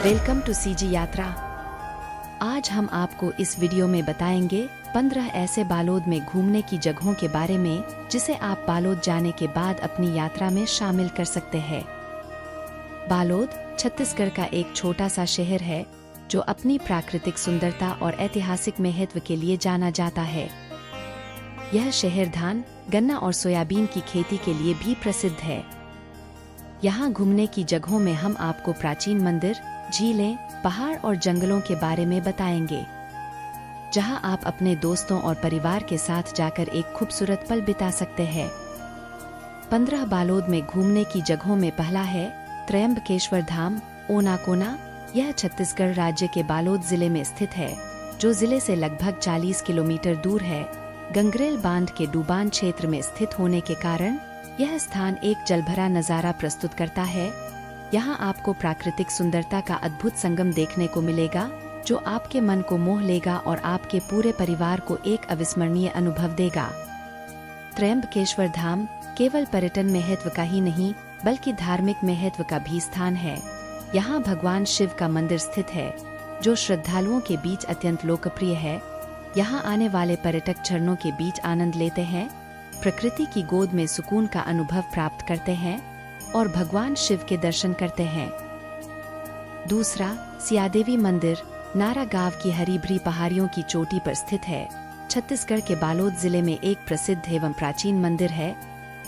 Welcome to CG यात्रा। आज हम आपको इस वीडियो में बताएंगे 15 ऐसे बालोद में घूमने की जगहों के बारे में जिसे आप बालोद जाने के बाद अपनी यात्रा में शामिल कर सकते हैं। बालोद छत्तीसगढ़ का एक छोटा सा शहर है जो अपनी प्राकृतिक सुंदरता और ऐतिहासिक महत्व के लिए जाना जाता है। यह शहर धान, गन्ना और सोयाबीन की खेती के लिए भी प्रसिद्ध है। यहाँ घूमने की जगहों में हम आपको प्राचीन मंदिर, झीलें, पहाड़ और जंगलों के बारे में बताएंगे, जहां आप अपने दोस्तों और परिवार के साथ जाकर एक खूबसूरत पल बिता सकते हैं। 15 बालोद में घूमने की जगहों में पहला है त्र्यंबकेश्वर धाम, ओनाकोना। यह छत्तीसगढ़ राज्य के बालोद जिले में स्थित है, जो जिले से लगभग 40 किलोमीटर दूर है। गंगरेल बांध के डूबान क्षेत्र में स्थित होने के कारण यह स्थान एक जलभरा नजारा प्रस्तुत करता है। यहाँ आपको प्राकृतिक सुंदरता का अद्भुत संगम देखने को मिलेगा, जो आपके मन को मोह लेगा और आपके पूरे परिवार को एक अविस्मरणीय अनुभव देगा। त्र्यंबकेश्वर धाम केवल पर्यटन महत्व का ही नहीं, बल्कि धार्मिक महत्व का भी स्थान है। यहाँ भगवान शिव का मंदिर स्थित है, जो श्रद्धालुओं के बीच अत्यंत लोकप्रिय है। यहाँ आने वाले पर्यटक झरनों के बीच आनंद लेते हैं, प्रकृति की गोद में सुकून का अनुभव प्राप्त करते हैं और भगवान शिव के दर्शन करते हैं। दूसरा, सियादेवी मंदिर नारा गांव की हरी भरी पहाड़ियों की चोटी पर स्थित है। छत्तीसगढ़ के बालोद जिले में एक प्रसिद्ध एवं प्राचीन मंदिर है।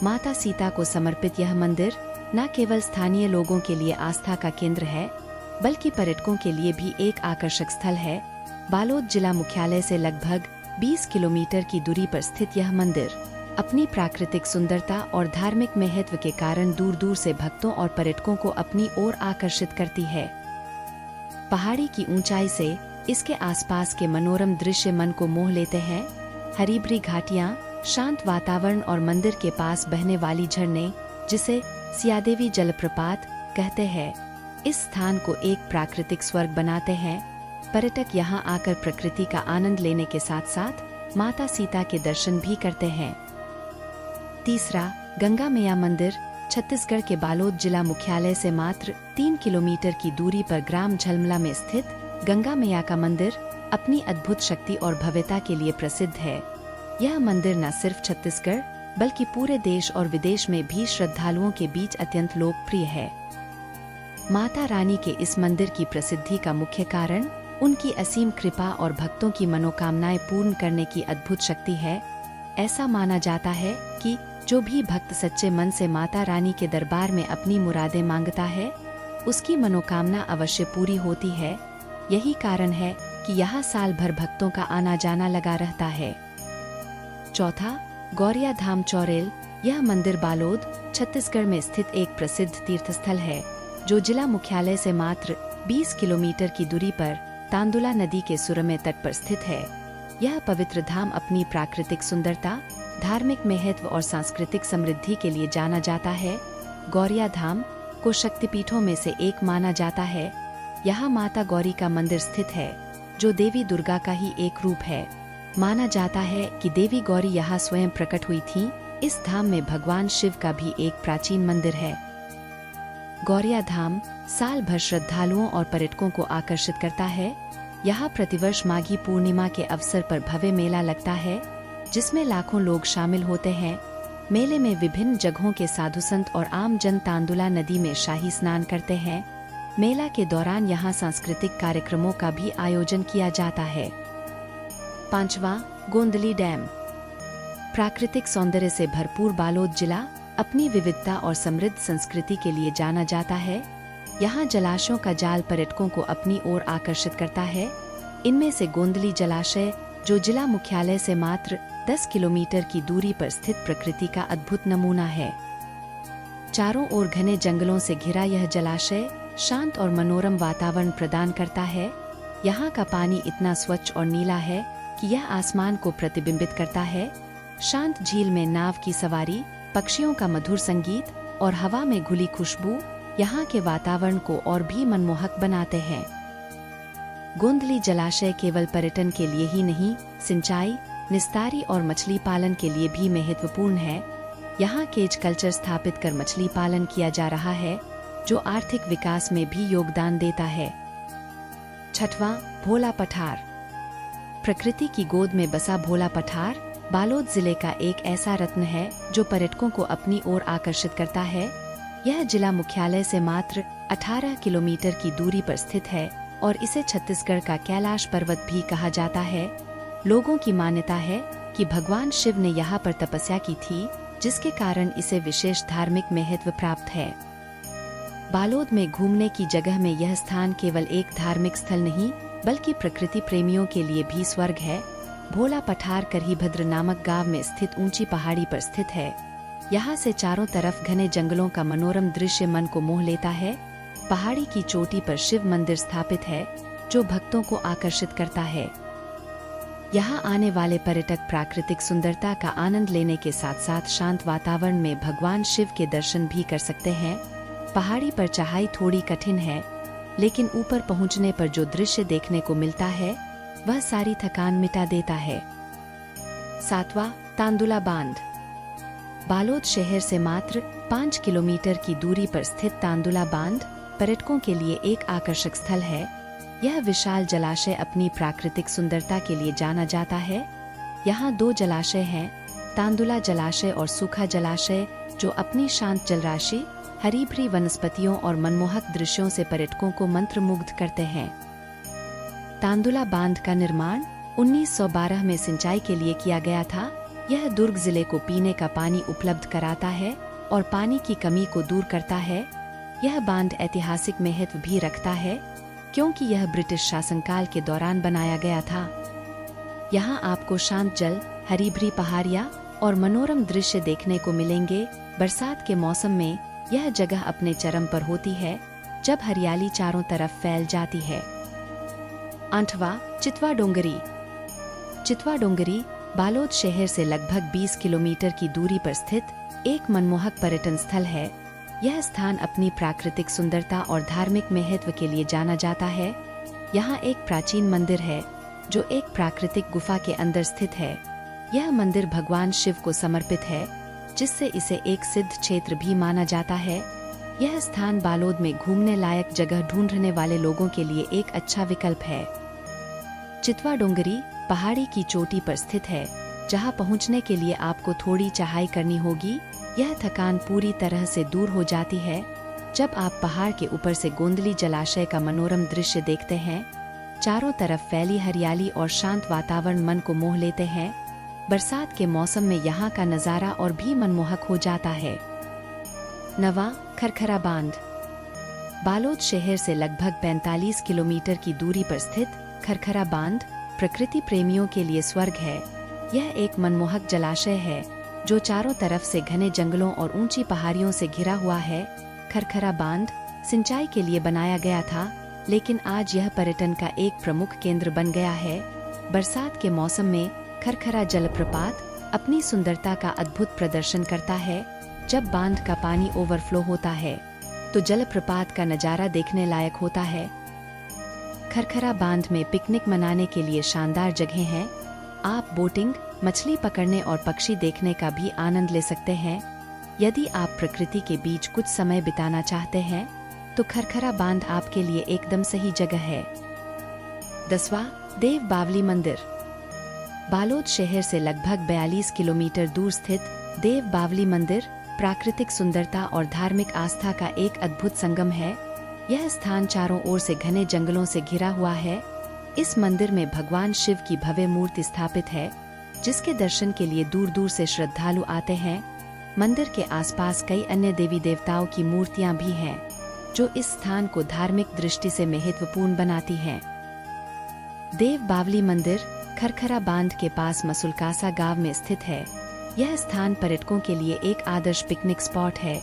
माता सीता को समर्पित यह मंदिर न केवल स्थानीय लोगों के लिए आस्था का केंद्र है, बल्कि पर्यटकों के लिए भी एक आकर्षक स्थल है। बालोद जिला मुख्यालय से लगभग 20 किलोमीटर की दूरी पर स्थित यह मंदिर अपनी प्राकृतिक सुंदरता और धार्मिक महत्व के कारण दूर दूर से भक्तों और पर्यटकों को अपनी ओर आकर्षित करती है। पहाड़ी की ऊंचाई से इसके आसपास के मनोरम दृश्य मन को मोह लेते हैं। हरी भरी घाटियां, शांत वातावरण और मंदिर के पास बहने वाली झरने, जिसे सियादेवी जलप्रपात कहते हैं, इस स्थान को एक प्राकृतिक स्वर्ग बनाते हैं। पर्यटक यहाँ आकर प्रकृति का आनंद लेने के साथ साथ माता सीता के दर्शन भी करते हैं। तीसरा, गंगा मैया मंदिर छत्तीसगढ़ के बालोद जिला मुख्यालय से मात्र 3 किलोमीटर की दूरी पर ग्राम झलमला में स्थित गंगा मैया का मंदिर अपनी अद्भुत शक्ति और भव्यता के लिए प्रसिद्ध है। यह मंदिर न सिर्फ छत्तीसगढ़ बल्कि पूरे देश और विदेश में भी श्रद्धालुओं के बीच अत्यंत लोकप्रिय है। माता रानी के इस मंदिर की प्रसिद्धि का मुख्य कारण उनकी असीम कृपा और भक्तों की मनोकामनाएं पूर्ण करने की अद्भुत शक्ति है। ऐसा माना जाता है कि जो भी भक्त सच्चे मन से माता रानी के दरबार में अपनी मुरादें मांगता है, उसकी मनोकामना अवश्य पूरी होती है। यही कारण है कि यहाँ साल भर भक्तों का आना जाना लगा रहता है। चौथा, गौरिया धाम चौरेल। यह मंदिर बालोद छत्तीसगढ़ में स्थित एक प्रसिद्ध तीर्थस्थल है, जो जिला मुख्यालय से मात्र 20 किलोमीटर की दूरी पर तांदुला नदी के सुरम्य तट पर स्थित है। यह पवित्र धाम अपनी प्राकृतिक सुंदरता, धार्मिक महत्व और सांस्कृतिक समृद्धि के लिए जाना जाता है। गौरिया धाम को शक्तिपीठों में से एक माना जाता है। यहाँ माता गौरी का मंदिर स्थित है, जो देवी दुर्गा का ही एक रूप है। माना जाता है कि देवी गौरी यहाँ स्वयं प्रकट हुई थीं। इस धाम में भगवान शिव का भी एक प्राचीन मंदिर है। गौरिया धाम साल भर श्रद्धालुओं और पर्यटकों को आकर्षित करता है। यहाँ प्रतिवर्ष माघी पूर्णिमा के अवसर पर भव्य मेला लगता है, जिसमें लाखों लोग शामिल होते हैं। मेले में विभिन्न जगहों के साधु संत और आम जन तांदुला नदी में शाही स्नान करते हैं। मेला के दौरान यहाँ सांस्कृतिक कार्यक्रमों का भी आयोजन किया जाता है। पांचवा, गोंदली डैम। प्राकृतिक सौंदर्य से भरपूर बालोद जिला अपनी विविधता और समृद्ध संस्कृति के लिए जाना जाता है। यहाँ जलाशयों का जाल पर्यटकों को अपनी ओर आकर्षित करता है। इनमें से गोंदली जलाशय, जो जिला मुख्यालय से मात्र 10 किलोमीटर की दूरी पर स्थित प्रकृति का अद्भुत नमूना है। चारों ओर घने जंगलों से घिरा यह जलाशय शांत और मनोरम वातावरण प्रदान करता है। यहाँ का पानी इतना स्वच्छ और नीला है कि यह आसमान को प्रतिबिंबित करता है। शांत झील में नाव की सवारी, पक्षियों का मधुर संगीत और हवा में घुली खुशबू यहाँ के वातावरण को और भी मनमोहक बनाते हैं। गोंदली जलाशय केवल पर्यटन के लिए ही नहीं, सिंचाई, निस्तारी और मछली पालन के लिए भी महत्वपूर्ण है। यहाँ केज कल्चर स्थापित कर मछली पालन किया जा रहा है, जो आर्थिक विकास में भी योगदान देता है। छठवां, भोला पठार। प्रकृति की गोद में बसा भोला पठार बालोद जिले का एक ऐसा रत्न है जो पर्यटकों को अपनी ओर आकर्षित करता है। यह जिला मुख्यालय से मात्र 18 किलोमीटर की दूरी पर स्थित है और इसे छत्तीसगढ़ का कैलाश पर्वत भी कहा जाता है। लोगों की मान्यता है कि भगवान शिव ने यहाँ पर तपस्या की थी, जिसके कारण इसे विशेष धार्मिक महत्व प्राप्त है। बालोद में घूमने की जगह में यह स्थान केवल एक धार्मिक स्थल नहीं बल्कि प्रकृति प्रेमियों के लिए भी स्वर्ग है। भोला पठार करहीभद्र नामक गांव में स्थित ऊंची पहाड़ी पर स्थित है। यहाँ से चारों तरफ घने जंगलों का मनोरम दृश्य मन को मोह लेता है। पहाड़ी की चोटी पर शिव मंदिर स्थापित है जो भक्तों को आकर्षित करता है। यहाँ आने वाले पर्यटक प्राकृतिक सुंदरता का आनंद लेने के साथ साथ शांत वातावरण में भगवान शिव के दर्शन भी कर सकते हैं। पहाड़ी पर चढ़ाई थोड़ी कठिन है, लेकिन ऊपर पहुँचने पर जो दृश्य देखने को मिलता है वह सारी थकान मिटा देता है। सातवां, तांदुला बांध। बालोद शहर से मात्र 5 किलोमीटर की दूरी पर स्थित तांदुला बांध पर्यटकों के लिए एक आकर्षक स्थल है। यह विशाल जलाशय अपनी प्राकृतिक सुंदरता के लिए जाना जाता है। यहाँ 2 जलाशय हैं, तांदुला जलाशय और सूखा जलाशय, जो अपनी शांत जलराशि, हरी भरी वनस्पतियों और मनमोहक दृश्यों से पर्यटकों को मंत्रमुग्ध करते हैं। तांदुला बांध का निर्माण 1912 में सिंचाई के लिए किया गया था। यह दुर्ग जिले को पीने का पानी उपलब्ध कराता है और पानी की कमी को दूर करता है। यह बांध ऐतिहासिक महत्व भी रखता है क्योंकि यह ब्रिटिश शासनकाल के दौरान बनाया गया था। यहाँ आपको शांत जल, हरी भरी पहाड़ियाँ और मनोरम दृश्य देखने को मिलेंगे। बरसात के मौसम में यह जगह अपने चरम पर होती है जब हरियाली चारों तरफ फैल जाती है। 8वां, चितवा डोंगरी। चितवा डोंगरी बालोद शहर से लगभग 20 किलोमीटर की दूरी पर स्थित एक मनमोहक पर्यटन स्थल है। यह स्थान अपनी प्राकृतिक सुंदरता और धार्मिक महत्व के लिए जाना जाता है। यहाँ एक प्राचीन मंदिर है जो एक प्राकृतिक गुफा के अंदर स्थित है। यह मंदिर भगवान शिव को समर्पित है, जिससे इसे एक सिद्ध क्षेत्र भी माना जाता है। यह स्थान बालोद में घूमने लायक जगह ढूंढने वाले लोगों के लिए एक अच्छा विकल्प है। चितवा डोंगरी पहाड़ी की चोटी पर स्थित है, जहां पहुंचने के लिए आपको थोड़ी चढ़ाई करनी होगी। यह थकान पूरी तरह से दूर हो जाती है जब आप पहाड़ के ऊपर से गोंदली जलाशय का मनोरम दृश्य देखते हैं। चारों तरफ फैली हरियाली और शांत वातावरण मन को मोह लेते हैं। बरसात के मौसम में यहाँ का नज़ारा और भी मनमोहक हो जाता है। 9वां, खरखरा बांध। बालोद शहर से लगभग 45 किलोमीटर की दूरी पर स्थित खरखरा बांध प्रकृति प्रेमियों के लिए स्वर्ग है। यह एक मनमोहक जलाशय है जो चारों तरफ से घने जंगलों और ऊंची पहाड़ियों से घिरा हुआ है। खरखरा बांध सिंचाई के लिए बनाया गया था, लेकिन आज यह पर्यटन का एक प्रमुख केंद्र बन गया है। बरसात के मौसम में खरखरा जलप्रपात अपनी सुंदरता का अद्भुत प्रदर्शन करता है। जब बांध का पानी ओवरफ्लो होता है तो जलप्रपात का नजारा देखने लायक होता है। खरखरा बांध में पिकनिक मनाने के लिए शानदार जगह हैं। आप बोटिंग, मछली पकड़ने और पक्षी देखने का भी आनंद ले सकते हैं। यदि आप प्रकृति के बीच कुछ समय बिताना चाहते हैं तो खरखरा बांध आपके लिए एकदम सही जगह है। 10वां, देव बावली मंदिर। बालोद शहर से लगभग 42 किलोमीटर दूर स्थित देव बावली मंदिर प्राकृतिक सुंदरता और धार्मिक आस्था का एक अद्भुत संगम है। यह स्थान चारों ओर से घने जंगलों से घिरा हुआ है। इस मंदिर में भगवान शिव की भव्य मूर्ति स्थापित है, जिसके दर्शन के लिए दूर दूर से श्रद्धालु आते हैं। मंदिर के आसपास कई अन्य देवी देवताओं की मूर्तियां भी हैं, जो इस स्थान को धार्मिक दृष्टि से महत्वपूर्ण बनाती हैं। देव बावली मंदिर खरखरा बांध के पास मसुलकासा गांव में स्थित है। यह स्थान पर्यटकों के लिए एक आदर्श पिकनिक स्पॉट है,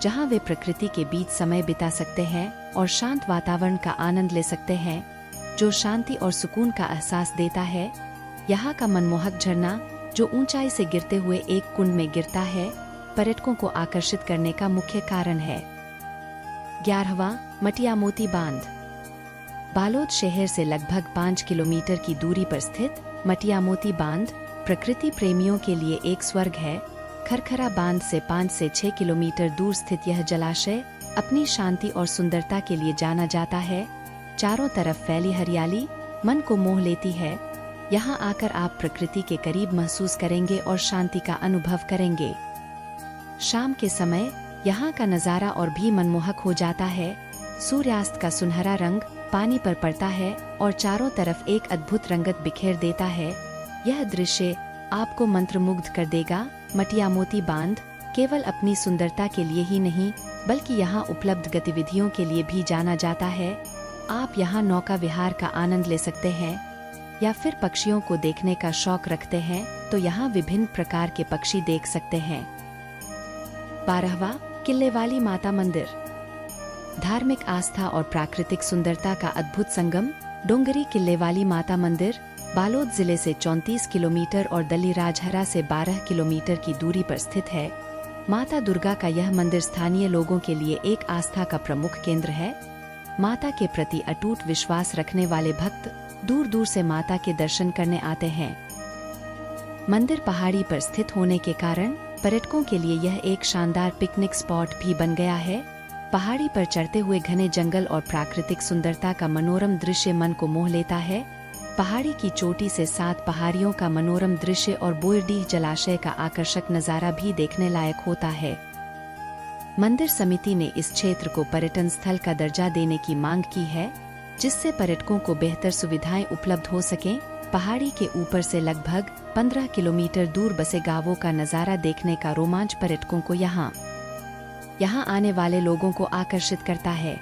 जहां वे प्रकृति के बीच समय बिता सकते हैं और शांत वातावरण का आनंद ले सकते हैं, जो शांति और सुकून का एहसास देता है। यहाँ का मनमोहक झरना, जो ऊंचाई से गिरते हुए एक कुंड में गिरता है, पर्यटकों को आकर्षित करने का मुख्य कारण है। 11वां, मटिया मोती बांध। बालोद शहर से लगभग 5 किलोमीटर की दूरी पर स्थित मटिया मोती बांध प्रकृति प्रेमियों के लिए एक स्वर्ग है। खरखरा बांध से 5 से 6 किलोमीटर दूर स्थित यह जलाशय अपनी शांति और सुंदरता के लिए जाना जाता है। चारों तरफ फैली हरियाली मन को मोह लेती है। यहाँ आकर आप प्रकृति के करीब महसूस करेंगे और शांति का अनुभव करेंगे। शाम के समय यहाँ का नज़ारा और भी मनमोहक हो जाता है। सूर्यास्त का सुनहरा रंग पानी पर पड़ता है और चारों तरफ एक अद्भुत रंगत बिखेर देता है। यह दृश्य आपको मंत्रमुग्ध कर देगा। मटिया मोती बांध केवल अपनी सुंदरता के लिए ही नहीं बल्कि यहाँ उपलब्ध गतिविधियों के लिए भी जाना जाता है। आप यहाँ नौका विहार का आनंद ले सकते हैं या फिर पक्षियों को देखने का शौक रखते हैं तो यहाँ विभिन्न प्रकार के पक्षी देख सकते हैं। 12वां किले वाली माता मंदिर। धार्मिक आस्था और प्राकृतिक सुंदरता का अद्भुत संगम। डोंगरी किले वाली माता मंदिर बालोद जिले से 34 किलोमीटर और दली राजहरा से 12 किलोमीटर की दूरी पर स्थित है। माता दुर्गा का यह मंदिर स्थानीय लोगों के लिए एक आस्था का प्रमुख केंद्र है। माता के प्रति अटूट विश्वास रखने वाले भक्त दूर दूर से माता के दर्शन करने आते हैं। मंदिर पहाड़ी पर स्थित होने के कारण पर्यटकों के लिए यह एक शानदार पिकनिक स्पॉट भी बन गया है। पहाड़ी पर चढ़ते हुए घने जंगल और प्राकृतिक सुंदरता का मनोरम दृश्य मन को मोह लेता है। पहाड़ी की चोटी से 7 पहाड़ियों का मनोरम दृश्य और बोयरडीह जलाशय का आकर्षक नज़ारा भी देखने लायक होता है। मंदिर समिति ने इस क्षेत्र को पर्यटन स्थल का दर्जा देने की मांग की है, जिससे पर्यटकों को बेहतर सुविधाएं उपलब्ध हो सकें। पहाड़ी के ऊपर से लगभग 15 किलोमीटर दूर बसे गांवों का नज़ारा देखने का रोमांच पर्यटकों को यहाँ आने वाले लोगों को आकर्षित करता है।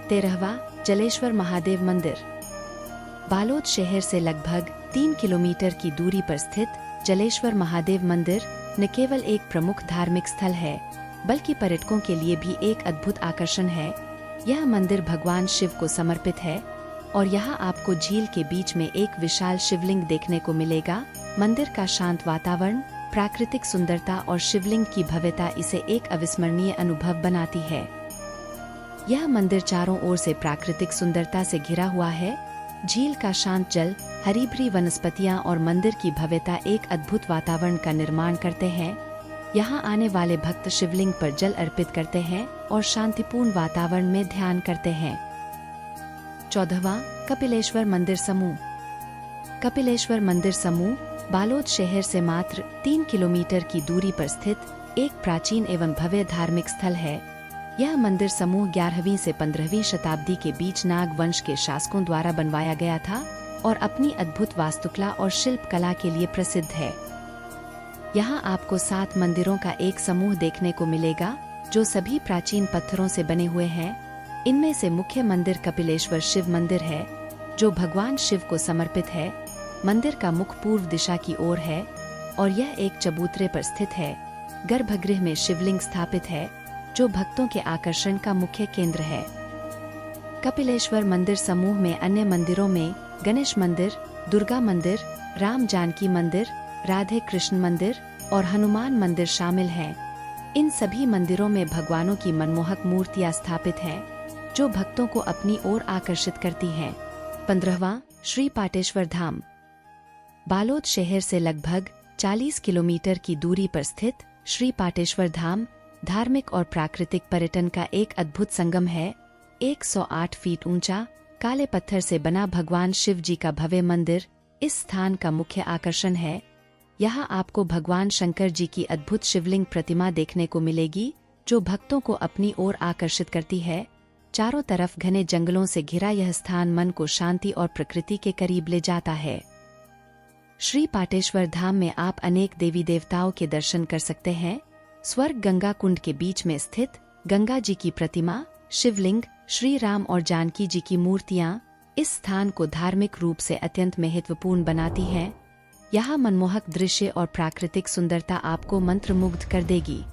13वां जलेश्वर महादेव मंदिर। बालोद शहर से लगभग 3 किलोमीटर की दूरी पर स्थित जलेश्वर महादेव मंदिर न केवल एक प्रमुख धार्मिक स्थल है बल्कि पर्यटकों के लिए भी एक अद्भुत आकर्षण है। यह मंदिर भगवान शिव को समर्पित है और यहाँ आपको झील के बीच में एक विशाल शिवलिंग देखने को मिलेगा। मंदिर का शांत वातावरण, प्राकृतिक सुंदरता और शिवलिंग की भव्यता इसे एक अविस्मरणीय अनुभव बनाती है। यह मंदिर चारों ओर से प्राकृतिक सुंदरता से घिरा हुआ है। झील का शांत जल, हरी भरी वनस्पतियां और मंदिर की भव्यता एक अद्भुत वातावरण का निर्माण करते हैं। यहाँ आने वाले भक्त शिवलिंग पर जल अर्पित करते हैं और शांतिपूर्ण वातावरण में ध्यान करते हैं। 14वां कपिलेश्वर मंदिर समूह। कपिलेश्वर मंदिर समूह बालोद शहर से मात्र 3 किलोमीटर की दूरी पर स्थित एक प्राचीन एवं भव्य धार्मिक स्थल है। यह मंदिर समूह 11वीं से 15वीं शताब्दी के बीच नाग वंश के शासकों द्वारा बनवाया गया था और अपनी अद्भुत वास्तुकला और शिल्प कला के लिए प्रसिद्ध है। यहाँ आपको 7 मंदिरों का एक समूह देखने को मिलेगा जो सभी प्राचीन पत्थरों से बने हुए हैं। इनमें से मुख्य मंदिर कपिलेश्वर शिव मंदिर है जो भगवान शिव को समर्पित है। मंदिर का मुख पूर्व दिशा की ओर है और यह एक चबूतरे पर स्थित है। गर्भगृह में शिवलिंग स्थापित है जो भक्तों के आकर्षण का मुख्य केंद्र है। कपिलेश्वर मंदिर समूह में अन्य मंदिरों में गणेश मंदिर, दुर्गा मंदिर, राम जानकी मंदिर, राधे कृष्ण मंदिर और हनुमान मंदिर शामिल हैं। इन सभी मंदिरों में भगवानों की मनमोहक मूर्तियां स्थापित हैं जो भक्तों को अपनी ओर आकर्षित करती हैं। 15वां श्री पाटेश्वर धाम। बालोद शहर से लगभग 40 किलोमीटर की दूरी पर स्थित श्री पाटेश्वर धाम धार्मिक और प्राकृतिक पर्यटन का एक अद्भुत संगम है। 108 फीट ऊंचा काले पत्थर से बना भगवान शिव जी का भव्य मंदिर इस स्थान का मुख्य आकर्षण है। यहाँ आपको भगवान शंकर जी की अद्भुत शिवलिंग प्रतिमा देखने को मिलेगी जो भक्तों को अपनी ओर आकर्षित करती है। चारों तरफ घने जंगलों से घिरा यह स्थान मन को शांति और प्रकृति के करीब ले जाता है। श्री पाटेश्वर धाम में आप अनेक देवी देवताओं के दर्शन कर सकते हैं। स्वर्ग गंगा कुंड के बीच में स्थित गंगा जी की प्रतिमा, शिवलिंग, श्री राम और जानकी जी की मूर्तियां इस स्थान को धार्मिक रूप से अत्यंत महत्वपूर्ण बनाती हैं। यहाँ मनमोहक दृश्य और प्राकृतिक सुंदरता आपको मंत्रमुग्ध कर देगी।